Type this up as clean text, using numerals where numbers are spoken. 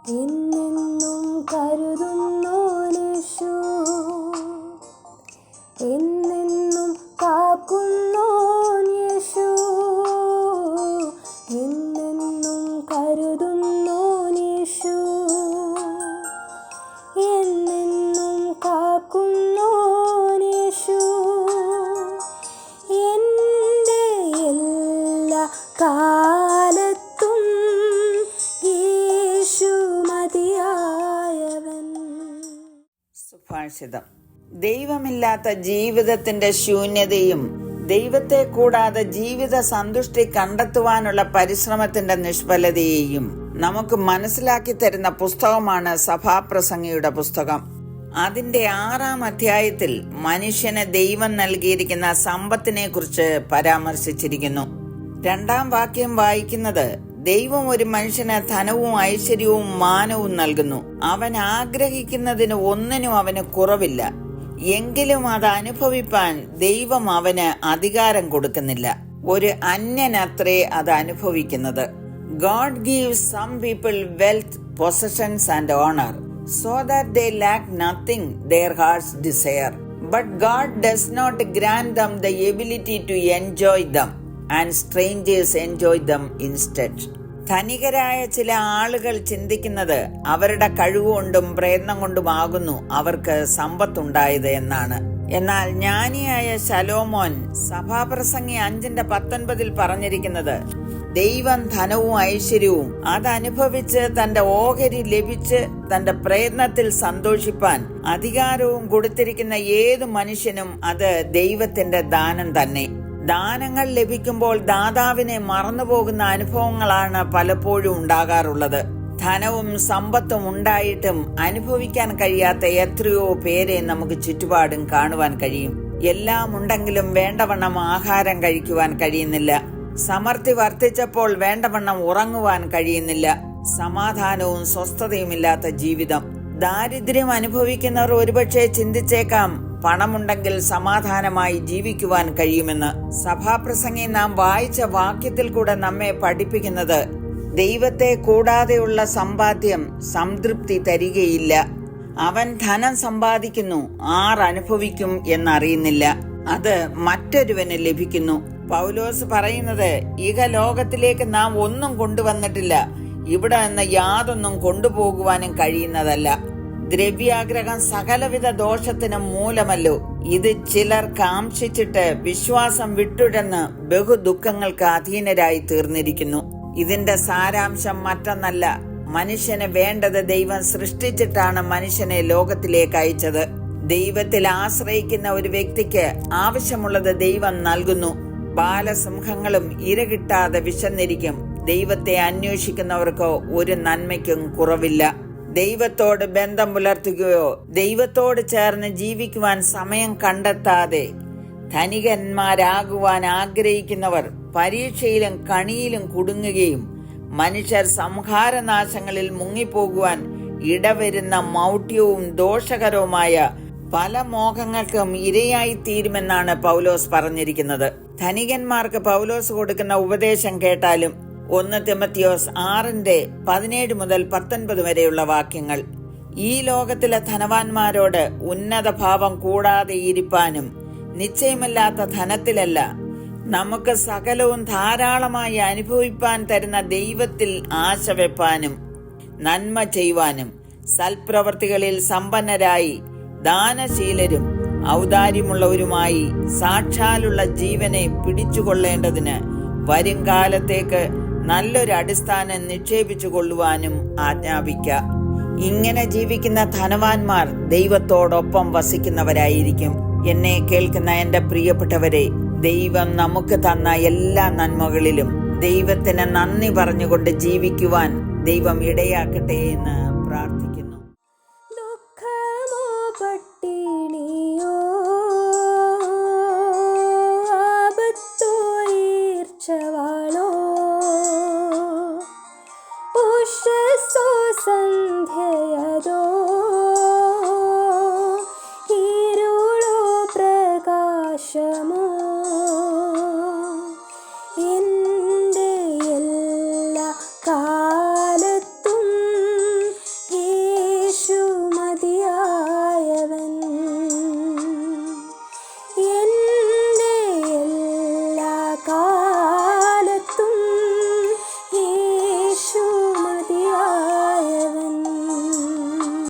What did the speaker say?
എന്നെന്നും കരുതുന്നോനേശു, എന്നെന്നും കാക്കുന്നോനേശു, എന്നെന്നും കരുതുന്നോനേശു, എന്നെന്നും കാക്കുന്നോനേശു, എൻ്റെ എല്ലാ കാലത്തും യേശു മതിയായവൻ. സുഭാഷിതം. ദൈവമില്ലാത്ത ജീവിതത്തിന്റെ ശൂന്യതയും ദൈവത്തെ കൂടാതെ ജീവിത സന്തുഷ്ടി കണ്ടെത്തുവാനുള്ള പരിശ്രമത്തിന്റെ നിഷ്ഫലതയെയും നമുക്ക് മനസ്സിലാക്കി തരുന്ന പുസ്തകമാണ് സഭാപ്രസംഗിയുടെ പുസ്തകം. അതിന്റെ 6-ാം അധ്യായത്തിൽ മനുഷ്യന് ദൈവം നൽകിയിരിക്കുന്ന സമ്പത്തിനെ കുറിച്ച് പരാമർശിച്ചിരിക്കുന്നു. 2-ാം വാക്യം വായിക്കുന്നത്, ദൈവം ഒരു മനുഷ്യന് ധനവും ഐശ്വര്യവും മാനവും നൽകുന്നു. അവൻ ആഗ്രഹിക്കുന്നതിന് ഒന്നിനും അവന് കുറവില്ല. എങ്കിലും അത് അനുഭവിപ്പാൻ ദൈവം അവന് അധികാരം കൊടുക്കുന്നില്ല. ഒരു അന്യനത്രേ അത് അനുഭവിക്കുന്നത്. God gives some people wealth, possessions and honor, so that they lack nothing their hearts desire. But God does not grant them the ability to enjoy them, and strangers enjoy them instead. ധനികരായ ചില ആളുകൾ ചിന്തിക്കുന്നത് അവരുടെ കഴിവുകൊണ്ടും പ്രയത്നം കൊണ്ടുമാകുന്നു അവർക്ക് സമ്പത്തുണ്ടായത് എന്നാണ്. എന്നാൽ ജ്ഞാനിയായ ശലോമോൻ സഭാപ്രസംഗി 5:19 പറഞ്ഞിരിക്കുന്നത്, ദൈവം ധനവും ഐശ്വര്യവും അതനുഭവിച്ച് തന്റെ ഓഹരി ലഭിച്ച് തന്റെ പ്രയത്നത്തിൽ സന്തോഷിപ്പാൻ അധികാരവും കൊടുത്തിരിക്കുന്ന ഏതു മനുഷ്യനും അത് ദൈവത്തിന്റെ ദാനം തന്നെ. ദാനങ്ങൾ ലഭിക്കുമ്പോൾ ദാതാവിനെ മറന്നുപോകുന്ന അനുഭവങ്ങളാണ് പലപ്പോഴും ഉണ്ടാകാറുള്ളത്. ധനവും സമ്പത്തും ഉണ്ടായിട്ടും അനുഭവിക്കാൻ കഴിയാത്ത എത്രയോ പേരെ നമുക്ക് ചുറ്റുപാടും കാണുവാൻ കഴിയും. എല്ലാം ഉണ്ടെങ്കിലും വേണ്ടവണ്ണം ആഹാരം കഴിക്കുവാൻ കഴിയുന്നില്ല. സമൃദ്ധി വർദ്ധിച്ചപ്പോൾ വേണ്ടവണ്ണം ഉറങ്ങുവാൻ കഴിയുന്നില്ല. സമാധാനവും സ്വസ്ഥതയുമില്ലാത്ത ജീവിതം. ദാരിദ്ര്യം അനുഭവിക്കുന്നവർ ഒരുപക്ഷെ ചിന്തിച്ചേക്കാം, പണമുണ്ടെങ്കിൽ സമാധാനമായി ജീവിക്കുവാൻ കഴിയുമെന്ന്. സഭാപ്രസംഗി നാം വായിച്ച വാക്യത്തിൽ കൂടെ നമ്മെ പഠിപ്പിക്കുന്നത്, ദൈവത്തെ കൂടാതെയുള്ള സമ്പാദ്യം സംതൃപ്തി തരികയില്ല. അവൻ ധനം സമ്പാദിക്കുന്നു, ആർ അനുഭവിക്കും എന്നറിയുന്നില്ല. അത് മറ്റൊരുവന് ലഭിക്കുന്നു. പൗലോസ് പറയുന്നത്, ഇഹലോകത്തിലേക്ക് നാം ഒന്നും കൊണ്ടുവന്നിട്ടില്ല, ഇവിടെ നിന്ന് യാതൊന്നും കൊണ്ടുപോകുവാനും കഴിയുന്നതല്ല. ദ്രവ്യാഗ്രഹം സകലവിധ ദോഷത്തിനും മൂലമല്ലോ. ഇത് ചിലർ കാംക്ഷിച്ചിട്ട് വിശ്വാസം വിട്ടുടന്ന് ബഹുദുഃഖങ്ങൾക്ക് അധീനരായി തീർന്നിരിക്കുന്നു. ഇതിന്റെ സാരാംശം മറ്റൊന്നല്ല, മനുഷ്യന് വേണ്ടത് ദൈവം സൃഷ്ടിച്ചിട്ടാണ് മനുഷ്യനെ ലോകത്തിലേക്ക് അയച്ചത്. ദൈവത്തിൽ ആശ്രയിക്കുന്ന ഒരു വ്യക്തിക്ക് ആവശ്യമുള്ളത് ദൈവം നൽകുന്നു. ബാലസിംഹങ്ങളും ഇരകിട്ടാതെ വിശന്നിരിക്കും. ദൈവത്തെ അന്വേഷിക്കുന്നവർക്ക് ഒരു നന്മയ്ക്കും കുറവില്ല. ദൈവത്തോട് ബന്ധം പുലർത്തുകയോ ദൈവത്തോട് ചേർന്ന് ജീവിക്കുവാൻ സമയം കണ്ടെത്താതെ ധനികന്മാരാകുവാൻ ആഗ്രഹിക്കുന്നവർ പരീക്ഷയിലും കണിയിലും കുടുങ്ങുകയും മനുഷ്യർ സംഹാരനാശങ്ങളിൽ മുങ്ങിപ്പോകുവാൻ ഇടവരുന്ന മൗഢ്യവും ദോഷകരവുമായ പല മോഹങ്ങൾക്കും ഇരയായി തീരുമെന്നാണ് പൗലോസ് പറഞ്ഞിരിക്കുന്നത്. ധനികന്മാർക്ക് പൗലോസ് കൊടുക്കുന്ന ഉപദേശം കേട്ടാലും 1 തിമോത്തിയോസ് 6:17-19 വരെയുള്ള വാക്യങ്ങൾ, ഈ ലോകത്തിലെ ധനവാന്മാരോട് ഉന്നത ഭാവം കൂടാതെ ഇരിപ്പാനും നിശ്ചയമില്ലാത്ത ധനത്തിലല്ല, നമുക്ക് സകലവും ധാരാളമായി അനുഭവിപ്പാൻ തരുന്ന ദൈവത്തിൽ ആശ വെപ്പാനും നന്മ ചെയ്യുവാനും സൽപ്രവർത്തികളിൽ സമ്പന്നരായി ദാനശീലരും ഔദാര്യമുള്ളവരുമായി സാക്ഷാലുള്ള ജീവനെ പിടിച്ചുകൊള്ളേണ്ടതിന് വരും കാലത്തേക്ക് നല്ലൊരു അടിസ്ഥാനം നിക്ഷേപിച്ചു കൊള്ളുവാനും ആജ്ഞാപിക്ക. ഇങ്ങനെ ജീവിക്കുന്ന ധനവാന്മാർ ദൈവത്തോടൊപ്പം വസിക്കുന്നവരായിരിക്കും. എന്നെ കേൾക്കുന്ന എന്റെ പ്രിയപ്പെട്ടവരെ, ദൈവം നമുക്ക് തന്ന എല്ലാ നന്മകളിലും ദൈവത്തിന് നന്ദി പറഞ്ഞുകൊണ്ട് ജീവിക്കുവാൻ ദൈവം ഇടയാക്കട്ടെ എന്ന് പ്രാർത്ഥിക്കുന്നു. ദുഃഖമോ പട്ടിണിയോ ആപത്തോ ഈർച്ചവാളോ ഉഷസ്സോ സന്ധ്യയതോ